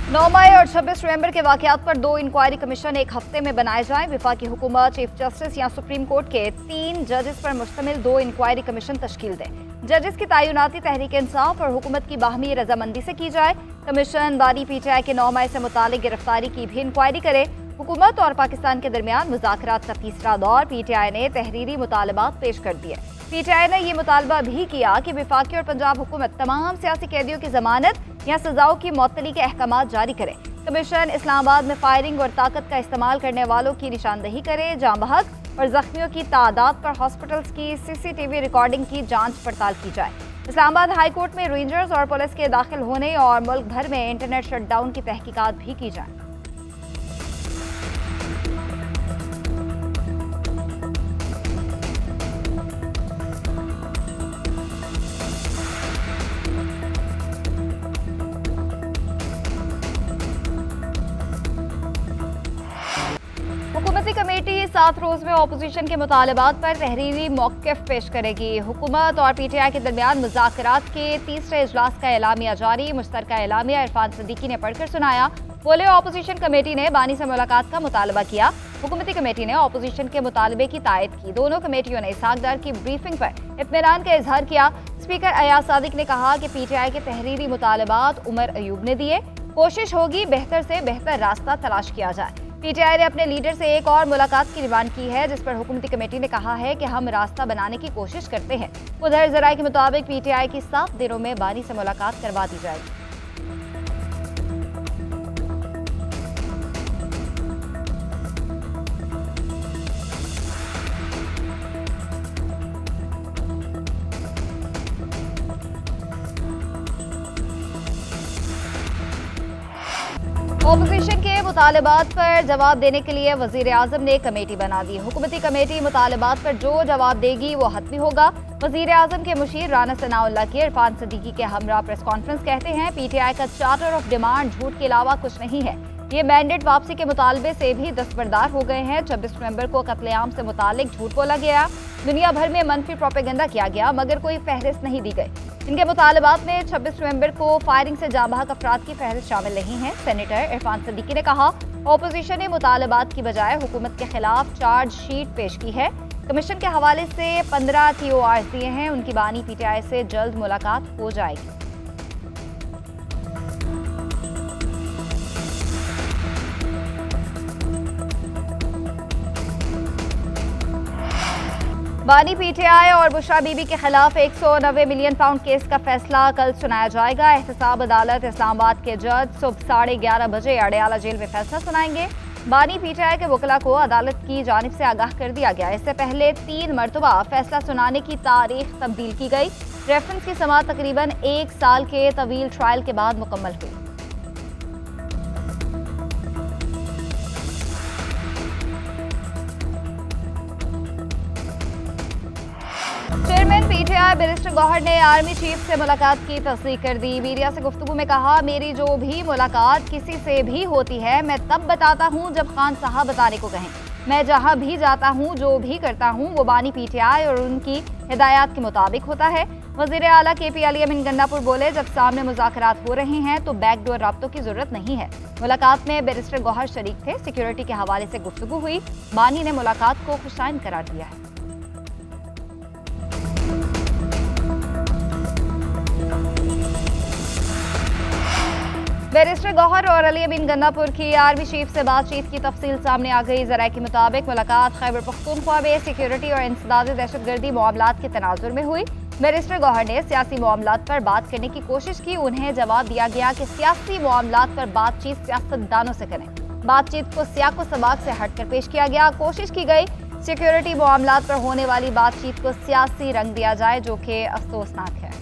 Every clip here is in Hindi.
9 मई और 26 नवंबर के वाकयात पर 2 इंक्वायरी कमीशन एक हफ्ते में बनाए जाएं। वफाकी हुकूमत चीफ जस्टिस या सुप्रीम कोर्ट के 3 जजेस पर मुश्तमिल 2 इंक्वायरी कमीशन तश्कील दें। जजेस की तैनाती तहरीक इंसाफ और हुकूमत की बाहमी रजामंदी से की जाए। कमीशन बानी PTI के 9 मई से मुतालिक गिरफ्तारी की भी इंक्वायरी करे। हुकूमत और पाकिस्तान के दरमियान मुज़ाकरात का तीसरा दौर। PTI ने तहरीरी मुतालबात पेश कर दिए। PTI ने यह मुतालबा भी किया कि वफाकी और पंजाब हुकूमत तमाम सियासी कैदियों की जमानत या सजाओं की मअतली के अहकाम जारी करे। कमीशन इस्लामाबाद में फायरिंग और ताकत का इस्तेमाल करने वालों की निशानदही करे। जाँ बहक और जख्मियों की तादाद पर हॉस्पिटल्स की CCTV रिकॉर्डिंग की जांच पड़ताल की जाए। इस्लामाबाद हाई कोर्ट में रेंजर्स और पुलिस के दाखिल होने और मुल्क भर में इंटरनेट शटडाउन की तहकीकात भी की जाए। हुकूमती कमेटी 7 रोज में अपोजिशन के मुतालबात पर तहरीरी मौक़िफ़ पेश करेगी। हुकूमत और PTI के दरमियान मुज़ाकरात के तीसरे इजलास का एलामिया जारी। मुश्तरका एलामिया इरफान सदीकी ने पढ़कर सुनाया। बोले अपोजिशन कमेटी ने बानी से मुलाकात का मुतालबा किया। हुकूमती कमेटी ने अपोजिशन के मुतालबे की तायद की। दोनों कमेटियों ने इसहाक डार की ब्रीफिंग पर इत्मीनान का इजहार किया। स्पीकर अयाज सादिक ने कहा कि PTI के तहरीरी मुतालबात उमर अयूब ने दिए। कोशिश होगी बेहतर से बेहतर रास्ता तलाश किया जाए। PTI ने अपने लीडर से एक और मुलाकात की डिमांड की है, जिस पर हुकूमती कमेटी ने कहा है कि हम रास्ता बनाने की कोशिश करते हैं। उधर जराये के मुताबिक PTI की 7 दिनों में बानी से मुलाकात करवा दी जाएगी। अपोजिशन के मुतालबात पर जवाब देने के लिए वजीर आजम ने कमेटी बना दी। हुकूमती कमेटी मुतालबात पर जो जवाब देगी वो हतमी होगा। वजीर आजम के मुशीर राना सनाउल्लाह के इरफान सदीकी के हमरा प्रेस कॉन्फ्रेंस कहते हैं PTI का चार्टर ऑफ डिमांड झूठ के अलावा कुछ नहीं है। ये मैंडेट वापसी के मुतालबे से भी दस्तबरदार हो गए हैं। 26 नवंबर को कत्लेआम से मुतालिक झूठ बोला गया। दुनिया भर में मनफी प्रोपेगेंडा किया गया, मगर कोई फहरिस्त नहीं दी गई। इनके मुतालबात में 26 नवंबर को फायरिंग से जाँ बहक अफराद की फहरिस्त शामिल नहीं है। सेनेटर इरफान सदीकी ने कहा अपोजिशन ने मुतालबात की बजाय हुकूमत के खिलाफ चार्जशीट पेश की है। कमीशन के हवाले से 15 TORs दिए हैं। उनकी बानी PTI से जल्द मुलाकात हो जाएगी। बानी PTI और बुशरा बीबी के खिलाफ 190 मिलियन पाउंड केस का फैसला कल सुनाया जाएगा। एहतसाब अदालत इस्लामाबाद के जज सुबह 11:30 बजे अडयाला जेल में फैसला सुनाएंगे। बानी PTI के वकला को अदालत की जानिब से आगाह कर दिया गया। इससे पहले 3 मरतबा फैसला सुनाने की तारीख तब्दील की गई। रेफरेंस की समाअत तकरीबन 1 साल के तवील ट्रायल के बाद मुकम्मल हुई। चेयरमैन PTI बैरिस्टर गौहर ने आर्मी चीफ से मुलाकात की तस्दीक कर दी। मीडिया से गुफ्तगू में कहा, मेरी जो भी मुलाकात किसी से भी होती है मैं तब बताता हूँ जब खान साहब बताने को कहें। मैं जहाँ भी जाता हूँ, जो भी करता हूँ, वो बानी PTI और उनकी हिदायत के मुताबिक होता है। वज़ीर आला KP अली अमीन गन्नापुर बोले, जब सामने मुज़ाकरात हो रहे हैं तो बैकडोर राब्तों की जरूरत नहीं है। मुलाकात में बैरिस्टर गौहर शरीक थे। सिक्योरिटी के हवाले से गुफ्तगू हुई। बानी ने मुलाकात को खुशाइन करार दिया है। बैरिस्टर गौहर और अली अमीन गन्नापुर की आर्मी चीफ से बातचीत की तफसील सामने आ गई। ज़राए के मुताबिक मुलाकात खैबर पख्तूनख्वा में सिक्योरिटी और इंसदाद दहशतगर्दी मामलात के तनाजुर में हुई। बैरिस्टर गौहर ने सियासी मामलात पर बात करने की कोशिश की। उन्हें जवाब दिया गया कि सियासी मामलात पर बातचीत सियासतदानों से करें। बातचीत को सियाको सबाक से हटकर पेश किया गया। कोशिश की गई सिक्योरिटी मामलात पर होने वाली बातचीत को सियासी रंग दिया जाए, जो कि अफसोसनाक है।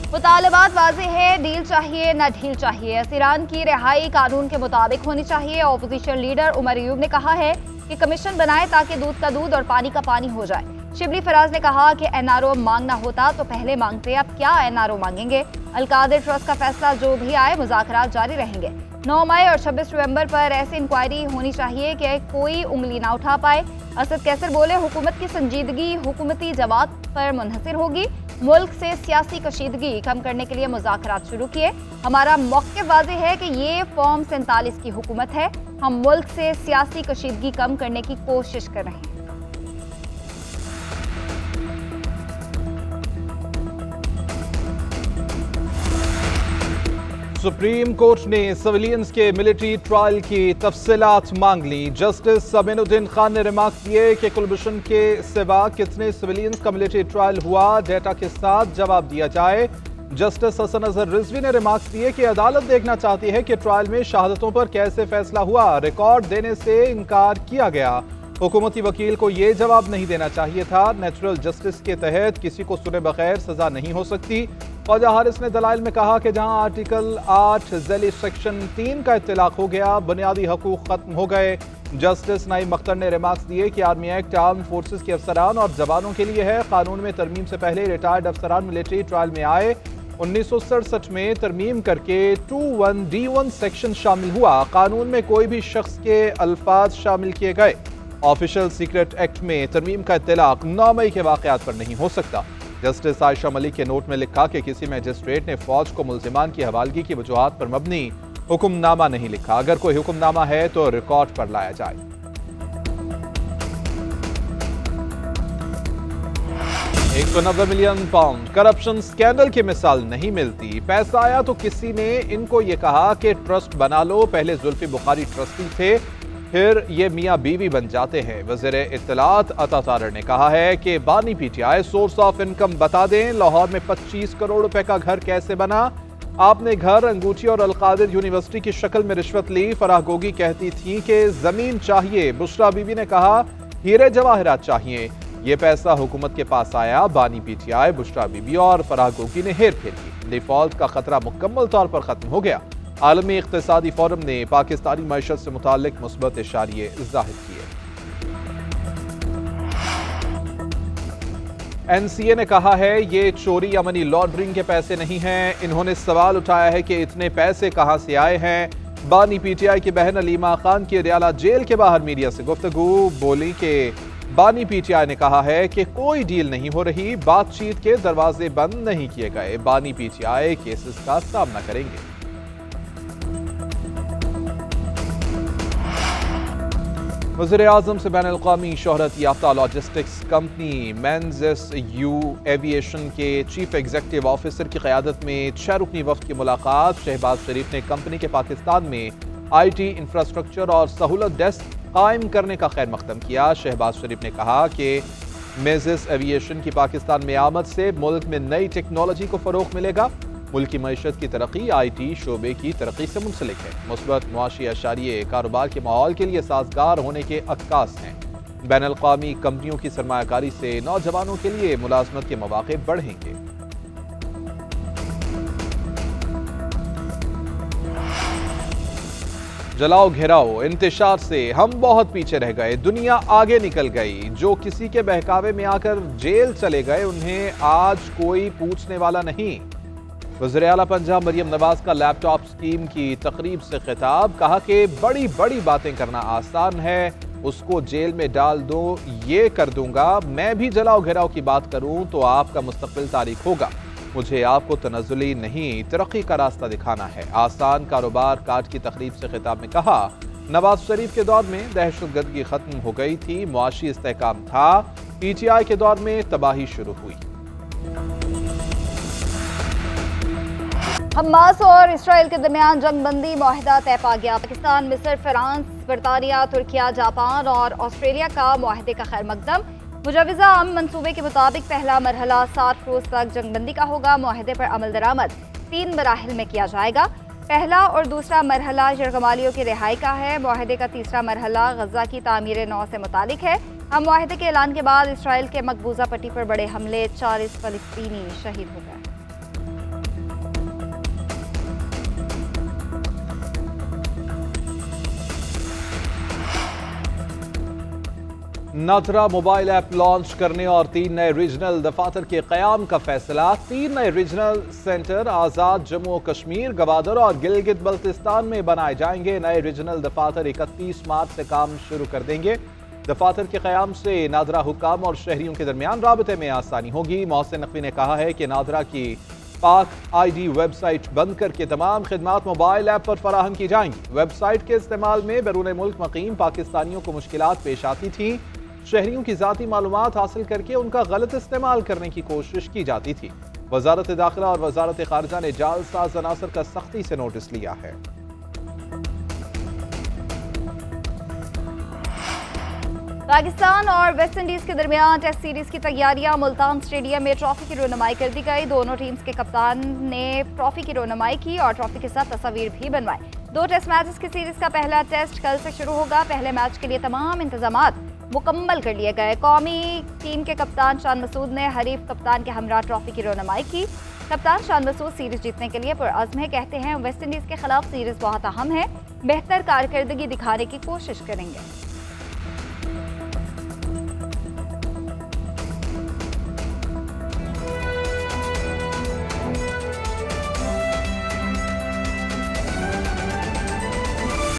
मुतालबात वाज़ेह है, डील चाहिए न ढील चाहिए। असीरान की रिहाई कानून के मुताबिक होनी चाहिए। अपोजिशन लीडर उमर अयूब ने कहा है कि कमीशन बनाए ताकि दूध का दूध और पानी का पानी हो जाए। शिबली फराज ने कहा कि NRO मांगना होता तो पहले मांगते, अब क्या NRO मांगेंगे। अलकादिर ट्रस्ट का फैसला जो भी आए, मुज़ाकरात जारी रहेंगे। 9 मई और 26 नवंबर पर ऐसी इंक्वायरी होनी चाहिए कि कोई उंगली ना उठा पाए। असद कैसर बोले, हुकूमत की संजीदगी हुकूमती जवाब पर मुनहसर होगी। मुल्क से सियासी कशीदगी कम करने के लिए मुज़ाकरात शुरू किए। हमारा मौक़िफ़ वाज़ेह है कि ये फॉर्म 47 की हुकूमत है। हम मुल्क से सियासी कशीदगी कम करने की कोशिश कर रहे हैं। सुप्रीम कोर्ट ने सिविलियंस के मिलिट्री ट्रायल की तफसीलात मांग ली। जस्टिस अमीनुद्दीन खान ने रिमार्क दिए कि कुलभूषण के सिवा कितने सिविलियंस का मिलिट्री ट्रायल हुआ, डेटा के साथ जवाब दिया जाए। जस्टिस हसन अजहर रिजवी ने रिमार्क्स दिए कि अदालत देखना चाहती है कि ट्रायल में शहादतों पर कैसे फैसला हुआ, रिकॉर्ड देने से इनकार किया गया। हुकूमती वकील को यह जवाब नहीं देना चाहिए था। नेचुरल जस्टिस के तहत किसी को सुने बगैर सजा नहीं हो सकती। ख्वाजा हारिस ने दलाइल में कहा कि जहां आर्टिकल 8 ज़ैली सेक्शन 3 का इत्तलाक हो गया, बुनियादी हकूक खत्म हो गए। जस्टिस नईम अख्तर ने रिमार्क्स दिए कि आर्मी एक्ट आर्म फोर्सेस के अफसरान और जवानों के लिए है। कानून में तरमीम से पहले रिटायर्ड अफसरान मिलिट्री ट्रायल में आए। 1967 में तरमीम करके 21D1 सेक्शन शामिल हुआ। कानून में कोई भी शख्स के अल्फाज शामिल किए गए। ऑफिशियल सीक्रेट एक्ट में तरमीम का इत्तलाक 9 मई के वाकयात पर नहीं हो सकता। जस्टिस आयशा मलिक के नोट में लिखा कि किसी मजिस्ट्रेट ने फौज को मुल्जिमान की हवालगी की वजूहात पर मबनी हुक्मनामा नहीं लिखा। अगर कोई हुक्मनामा है तो रिकॉर्ड पर लाया जाए। £190 मिलियन करप्शन स्कैंडल की मिसाल नहीं मिलती। पैसा आया तो किसी ने इनको ये कहा कि ट्रस्ट बना लो। पहले जुल्फी बुखारी ट्रस्टी थे, फिर ये मियाँ बीवी बन जाते हैं। वज़ीर इत्तलात अता तारर ने कहा है कि बानी पीटीआई सोर्स ऑफ इनकम बता दें। लाहौर में 25 करोड़ रुपए का घर कैसे बना? आपने घर, अंगूठी और अलकादिर यूनिवर्सिटी की शक्ल में रिश्वत ली। फराह गोगी कहती थी कि जमीन चाहिए। बुशरा बीबी ने कहा हीरे जवाहरात चाहिए। ये पैसा हुकूमत के पास आया। बानी पीटीआई, बुशरा बीबी और फराह गोगी ने हेर फेर की। डिफॉल्ट का खतरा मुकम्मल तौर पर खत्म हो गया। आलमी इक़्तिसादी फोरम ने पाकिस्तानी मईशत से मुताल्लिक मुस्बत इशारे ज़ाहिर किए। NCA ने कहा है ये चोरी या मनी लॉन्ड्रिंग के पैसे नहीं हैं। इन्होंने सवाल उठाया है कि इतने पैसे कहां से आए हैं। बानी पीटीआई की बहन अलीमा खान की रियाला जेल के बाहर मीडिया से गुफ्तगू। बोली कि बानी पीटीआई ने कहा है कि कोई डील नहीं हो रही, बातचीत के दरवाजे बंद नहीं किए गए। बानी पीटीआई केसेस का सामना करेंगे। वज़ीर-ए-आज़म से बैनुल-अक़वामी शोहरत याफ्ता लॉजिस्टिक्स कंपनी मेंजिस यू एविएशन के चीफ एग्जीक्यूटिव ऑफिसर की क़यादत में 6 रुकनी वफ़द की मुलाकात। शहबाज शरीफ ने कंपनी के पाकिस्तान में IT इंफ्रास्ट्रक्चर और सहूलत डेस्क कायम करने का खैर मकदम किया। शहबाज शरीफ ने कहा कि मेंजिस एविएशन की पाकिस्तान में आमद से मुल्क में नई टेक्नोलॉजी को फ़रोग़ मिलेगा। मुल्क की मईशत की तरक्की IT शोबे की तरक्की से मुंसलिक है। मुस्बत मुआशी अशारिये कारोबार के माहौल के लिए साजगार होने के अक्कास हैं। बैनुल-अक़वामी कंपनियों की सरमायाकारी से नौजवानों के लिए मुलाजमत के मौक़े बढ़ेंगे। जलाओ घेराओ इंतशार से हम बहुत पीछे रह गए, दुनिया आगे निकल गई। जो किसी के बहकावे में आकर जेल चले गए उन्हें आज कोई पूछने वाला नहीं। वज़ीर-ए-आला पंजाब मरियम नवाज का लैपटॉप स्कीम की तकरीब से खिताब। कहा कि बड़ी बड़ी बातें करना आसान है, उसको जेल में डाल दो, ये कर दूंगा। मैं भी जलाओ घेराओ की बात करूं तो आपका मुस्तकबिल तारीख होगा। मुझे आपको तनज़ुली नहीं तरक्की का रास्ता दिखाना है। आसान कारोबार काट की तकरीब से खिताब में कहा नवाज शरीफ के दौर में दहशतगर्दी खत्म हो गई थी, मुआशी इस्तेहकाम था। PTI के दौर में तबाही शुरू हुई। हमास और इसराइल के दरमियान जंगबंदी मुआहदा तय पा गया। पाकिस्तान, मिस्र, फ्रांस, बरतानिया, तुर्किया, जापान और ऑस्ट्रेलिया का मुआहदे का खैर मकदम। मुजवज़ा अमन मंसूबे के मुताबिक पहला मरहला 60 रोज़ तक जंगबंदी का होगा। मुआहदे पर अमल दरामद 3 मराहिल में किया जाएगा। पहला और दूसरा मरहला यरगमालियों की रिहाई का है। मुआहदे का तीसरा मरहला गजा की तामीर नौ से मुतालिक है। हम मुआहदे के ऐलान के बाद इसराइल के मकबूजा पट्टी पर बड़े हमले, 40 फ़लस्तीनी शहीद हो गए। नादरा मोबाइल ऐप लॉन्च करने और 3 नए रीजनल दफातर के क़याम का फैसला। 3 नए रीजनल सेंटर आज़ाद जम्मू और कश्मीर, गवादर और गिलगित बल्तिस्तान में बनाए जाएंगे। नए रीजनल दफातर 31 मार्च से काम शुरू कर देंगे। दफातर के क़याम से नादरा हुक्काम और शहरियों के दरमियान राबते में आसानी होगी। मोहसिन नकवी ने कहा है कि नादरा की पाक ID वेबसाइट बंद करके तमाम खिदमात मोबाइल ऐप पर फराहम की जाएंगी। वेबसाइट के इस्तेमाल में बैरून मुल्क मुकीम पाकिस्तानियों को मुश्किलात पेश आती थी। शहरियों की ज़ाती मालूमात हासिल करके उनका गलत इस्तेमाल करने की कोशिश की जाती थी। वजारत दाखिला और वजारत खारजा ने जालसाज अनासर का सख्ती से नोटिस लिया है। पाकिस्तान और वेस्ट इंडीज के दरमियान टेस्ट सीरीज की तैयारियां। मुल्तान स्टेडियम में ट्रॉफी की रोनुमाई कर दी गई। दोनों टीम्स के कप्तान ने ट्रॉफी की रोनुमाई की और ट्रॉफी के साथ तस्वीर भी बनवाई। 2 टेस्ट मैचेस की सीरीज का पहला टेस्ट कल से शुरू होगा। पहले मैच के लिए तमाम इंतजामात मुकम्मल कर लिए गए। कौमी टीम के कप्तान शान मसूद ने हरीफ कप्तान के हमरा ट्रॉफी की रोनुमाई की। कप्तान शान मसूद सीरीज जीतने के लिए पुरअज़्म है। कहते हैं वेस्ट इंडीज के खिलाफ सीरीज बहुत अहम है, बेहतर कारकर्दगी दिखाने की कोशिश करेंगे।